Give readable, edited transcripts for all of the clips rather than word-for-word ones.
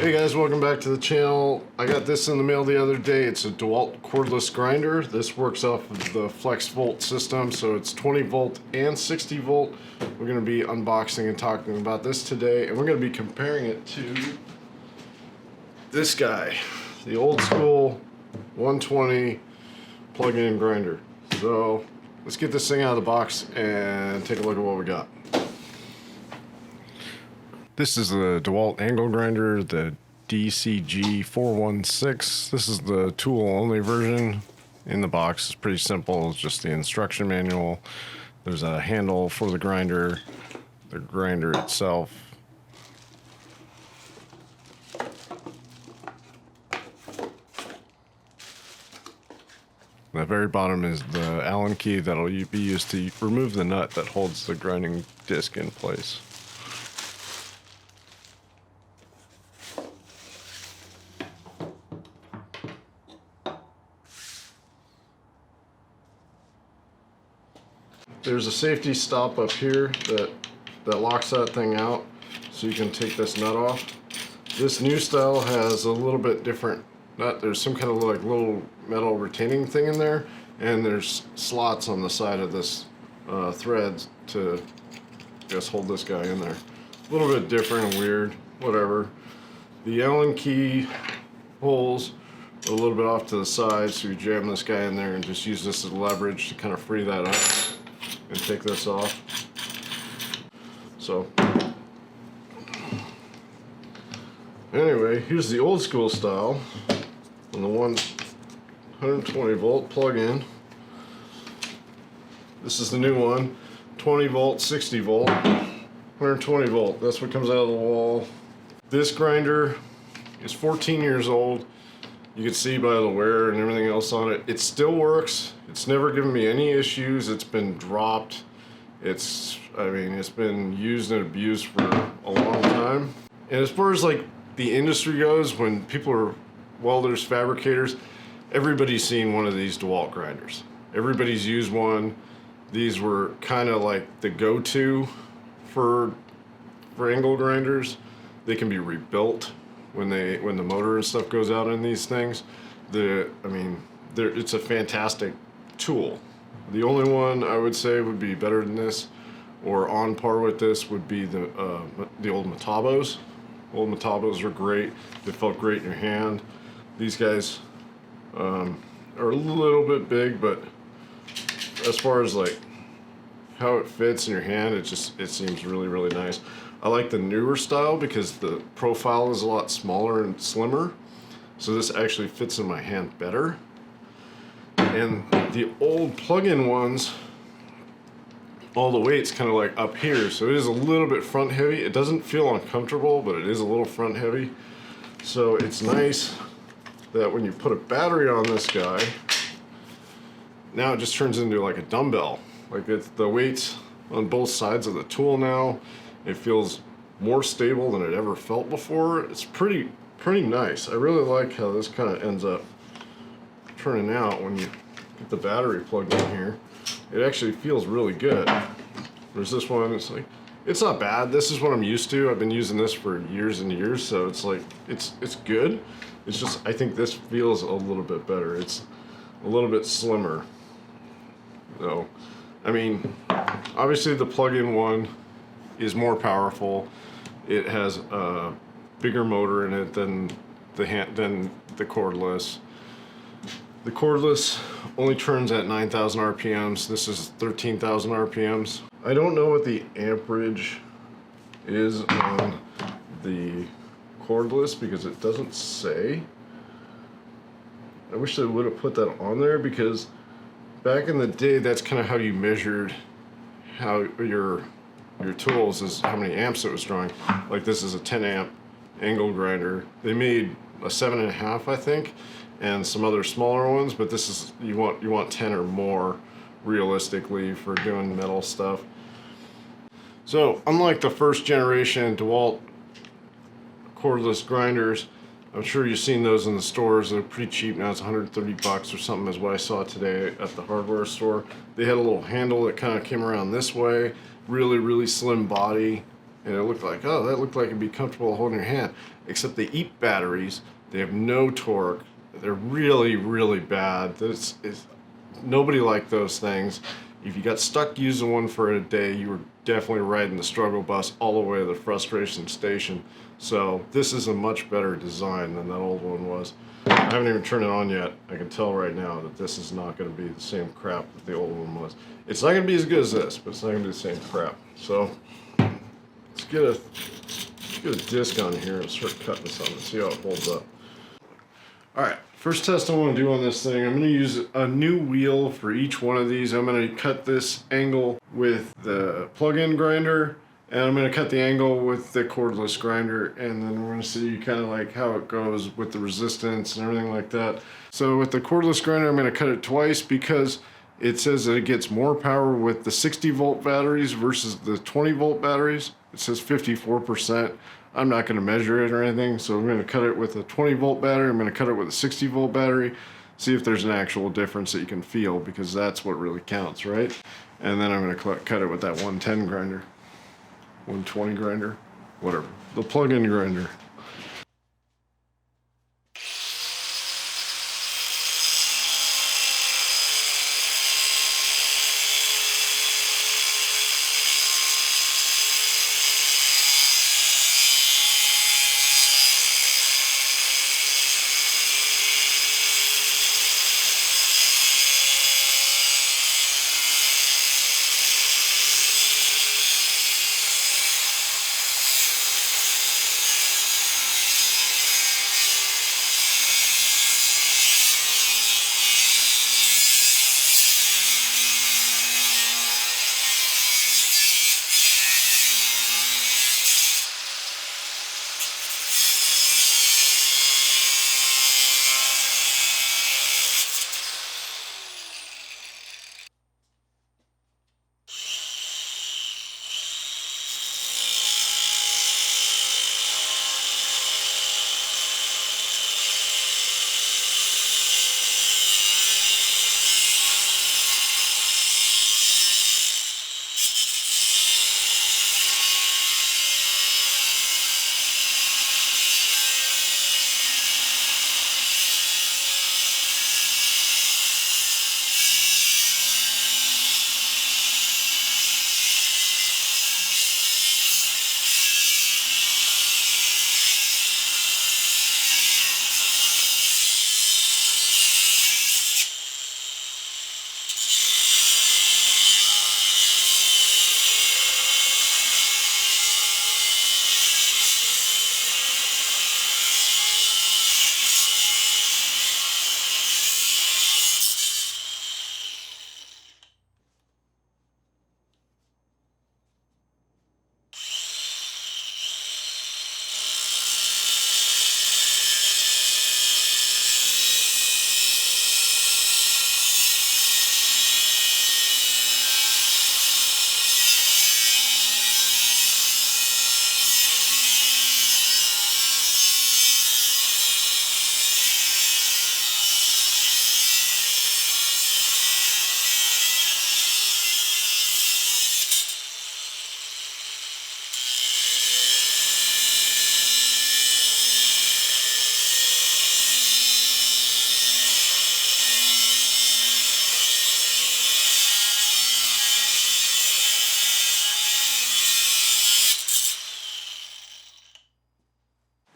Hey guys, welcome back to the channel. I got this in the mail the other day. It's a DeWALT cordless grinder. This works off of the flex volt system, so it's 20 volt and 60 volt. We're going to be unboxing and talking about this today, and we're going to be comparing it to this guy, the old school 120 plug-in grinder. So let's get this thing out of the box and take a look at what we got. This is the DeWALT angle grinder, the DCG416. This is the tool-only version. In the box, it's pretty simple. It's just the instruction manual. There's a handle for the grinder itself. The very bottom is the Allen key that'll be used to remove the nut that holds the grinding disc in place. There's a safety stop up here that locks that thing out, so you can take this nut off. This new style has a little bit different nut. There's some kind of like little metal retaining thing in there, and there's slots on the side of this threads to just hold this guy in there. A little bit different and weird, whatever. The Allen key holes are a little bit off to the side, so you jam this guy in there and just use this as leverage to kind of free that up and take this off. So anyway, here's the old school style on the 120 volt plug-in. This is the new one, 20 volt, 60 volt, 120 volt. That's what comes out of the wall. This grinder is 14 years old. You can see by the wear and everything else on it. It still works. It's never given me any issues. It's been dropped. It's been used and abused for a long time. And as far as like the industry goes, when people are welders, fabricators, everybody's seen one of these DeWALT grinders. Everybody's used one. These were kind of like the go-to for angle grinders. They can be rebuilt when the motor and stuff goes out in these things. It's a fantastic tool. The only one I would say would be better than this, or on par with this, would be the old Metabos. Old Metabos are great. They felt great in your hand. These guys are a little bit big, but as far as like how it fits in your hand, it seems really, really nice. I like the newer style because the profile is a lot smaller and slimmer, so this actually fits in my hand better. And the old plug-in ones, all the weight's kind of like up here, so it is a little bit front heavy. It doesn't feel uncomfortable, but it is a little front heavy. So it's nice that when you put a battery on this guy, now it just turns into like a dumbbell. Like the weight's on both sides of the tool now. It feels more stable than it ever felt before. It's pretty nice. I really like how this kind of ends up turning out when you get the battery plugged in here. It actually feels really good. There's this one, it's not bad. This is what I'm used to. I've been using this for years and years, so it's like, it's good. It's just, I think this feels a little bit better. It's a little bit slimmer. So, obviously the plug-in one is more powerful. It has a bigger motor in it than the cordless. The cordless only turns at 9,000 RPMs. This is 13,000 RPMs. I don't know what the amperage is on the cordless because it doesn't say. I wish they would have put that on there, because back in the day, that's kind of how you measured how your tools, is how many amps it was drawing. Like this is a 10 amp angle grinder. They made a 7.5, I think, and some other smaller ones, but this is, you want 10 or more realistically for doing metal stuff. So unlike the first generation DeWALT cordless grinders, I'm sure you've seen those in the stores. They're pretty cheap now. It's 130 bucks or something is what I saw today at the hardware store. They had a little handle that kind of came around this way. Really, really slim body. and it looked like, oh, that looked like it'd be comfortable holding your hand. Except they eat batteries. They have no torque. They're really, really bad. Nobody liked those things. If you got stuck using one for a day, you were definitely riding the struggle bus all the way to the frustration station. So this is a much better design than that old one was. I haven't even turned it on yet. I can tell right now that this is not going to be the same crap that the old one was. It's not going to be as good as this, but it's not going to be the same crap. So let's get a disc on here and start cutting this on and see how it holds up. Alright, first test I want to do on this thing, I'm going to use a new wheel for each one of these. I'm going to cut this angle with the plug-in grinder, and I'm going to cut the angle with the cordless grinder, and then we're going to see kind of like how it goes with the resistance and everything like that. So with the cordless grinder, I'm going to cut it twice because it says that it gets more power with the 60 volt batteries versus the 20 volt batteries. It says 54%. I'm not going to measure it or anything, so I'm going to cut it with a 20 volt battery. I'm going to cut it with a 60 volt battery, see if there's an actual difference that you can feel, because that's what really counts, right? And then I'm going to cut it with that 110 grinder, 120 grinder, whatever, the plug-in grinder.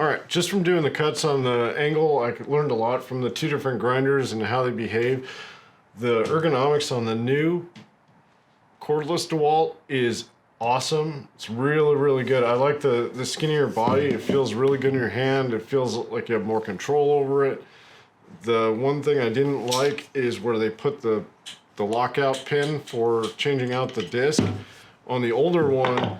Alright, just from doing the cuts on the angle, I learned a lot from the two different grinders and how they behave. The ergonomics on the new cordless DeWALT is awesome. It's really, really good. I like the skinnier body. It feels really good in your hand. It feels like you have more control over it. The one thing I didn't like is where they put the lockout pin for changing out the disc. On the older one,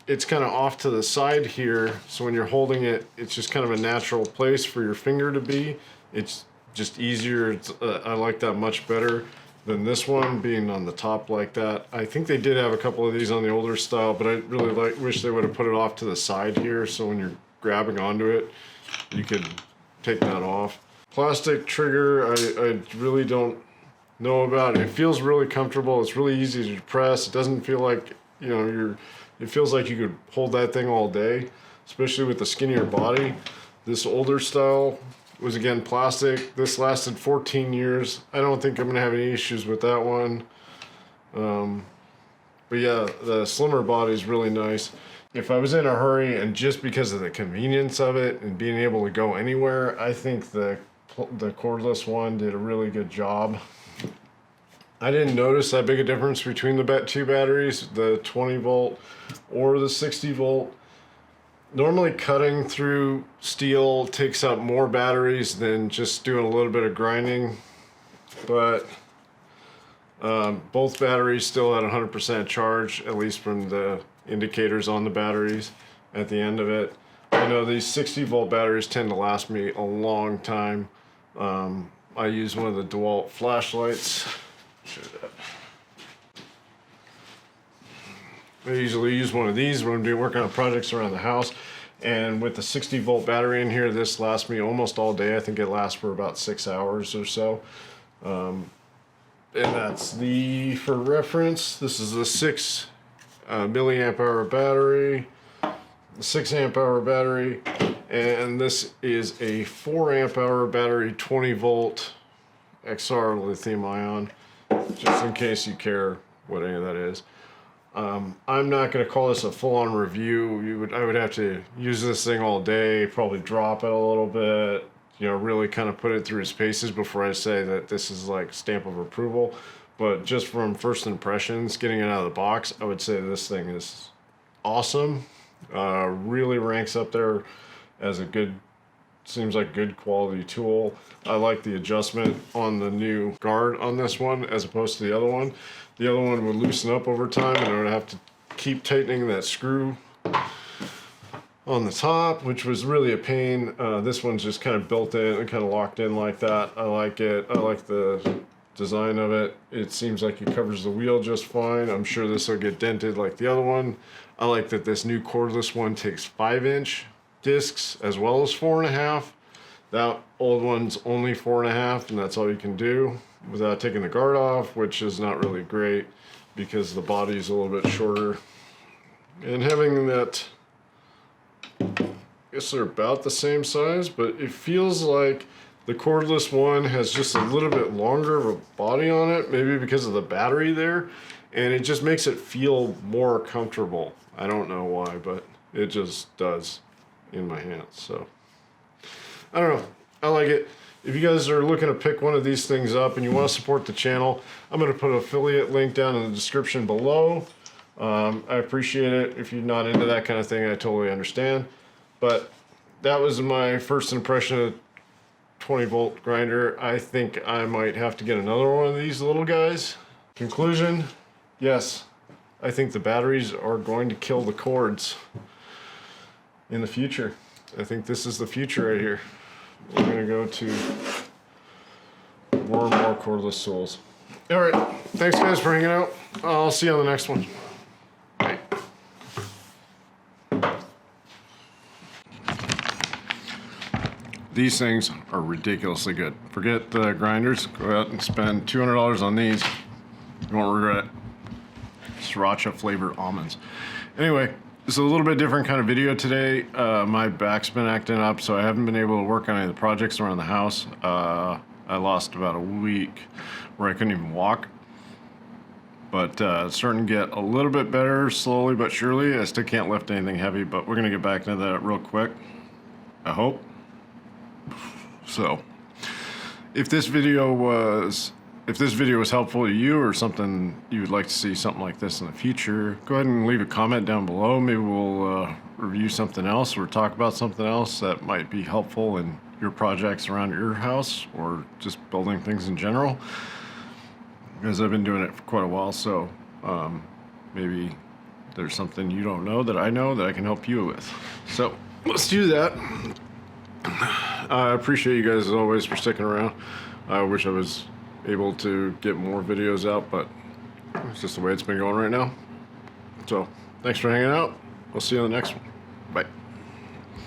it's kind of off to the side here, so when you're holding it, it's just kind of a natural place for your finger to be. It's just easier. I like that much better than this one being on the top like that. I think they did have a couple of these on the older style, but I really wish they would have put it off to the side here, so when you're grabbing onto it, you could take that off. Plastic trigger, I really don't know about it. It feels really comfortable. It's really easy to press. It doesn't feel like, you know, you're It feels like you could hold that thing all day, especially with the skinnier body. This older style was again plastic. This lasted 14 years. I don't think I'm gonna have any issues with that one. But yeah, the slimmer body is really nice. If I was in a hurry and just because of the convenience of it and being able to go anywhere, I think the cordless one did a really good job. I didn't notice that big a difference between the two batteries, the 20 volt or the 60 volt. Normally cutting through steel takes up more batteries than just doing a little bit of grinding, but both batteries still had 100% charge, at least from the indicators on the batteries at the end of it. I know these 60 volt batteries tend to last me a long time. I use one of the DeWALT flashlights. Show that. I usually use one of these when I'm working on projects around the house, and with the 60 volt battery in here, this lasts me almost all day. I think it lasts for about 6 hours or so. And that's for reference, this is a 6 milliamp hour battery, 6 amp hour battery, and this is a 4 amp hour battery, 20 volt XR lithium ion, just in case you care what any of that is. I'm not going to call this a full-on review. I would have to use this thing all day, probably drop it a little bit, you know, really kind of put it through its paces before I say that this is like stamp of approval. But just from first impressions, getting it out of the box, I would say this thing is awesome. Really ranks up there as a good, seems like good quality tool. I like the adjustment on the new guard on this one as opposed to the other one. The other one would loosen up over time and I would have to keep tightening that screw on the top, which was really a pain. This one's just kind of built in and kind of locked in like that. I like it. I like the design of it. It seems like it covers the wheel just fine. I'm sure this will get dented like the other one. I like that this new cordless one takes 5-inch discs as well as 4.5. That old one's only 4.5, and that's all you can do without taking the guard off, which is not really great because the body's a little bit shorter. And having that, I guess they're about the same size, but it feels like the cordless one has just a little bit longer of a body on it, maybe because of the battery there, and it just makes it feel more comfortable. I don't know why, but it just does in my hands. So I don't know, I like it. If you guys are looking to pick one of these things up and you want to support the channel, I'm going to put an affiliate link down in the description below. I appreciate it. If you're not into that kind of thing, I totally understand. But that was my first impression of 20 volt grinder. I think I might have to get another one of these little guys. Conclusion, yes, I think the batteries are going to kill the cords in the future. I think this is the future right here. We're going to go to more and more cordless tools. All right, thanks guys for hanging out. I'll see you on the next one. Bye. These things are ridiculously good. Forget the grinders. Go out and spend $200 on these. You won't regret it. Sriracha flavored almonds. Anyway, this is a little bit different kind of video today. My back's been acting up, so I haven't been able to work on any of the projects around the house. I lost about a week where I couldn't even walk. But it's starting to get a little bit better, slowly but surely. I still can't lift anything heavy, but we're gonna get back into that real quick, I hope. So, if this video was helpful to you or something you would like to see something like this in the future, go ahead and leave a comment down below. Maybe we'll review something else or talk about something else that might be helpful in your projects around your house or just building things in general. Because I've been doing it for quite a while, so maybe there's something you don't know that I can help you with. So let's do that. I appreciate you guys as always for sticking around. I wish I was able to get more videos out, but it's just the way it's been going right now. So thanks for hanging out. I'll see you on the next one.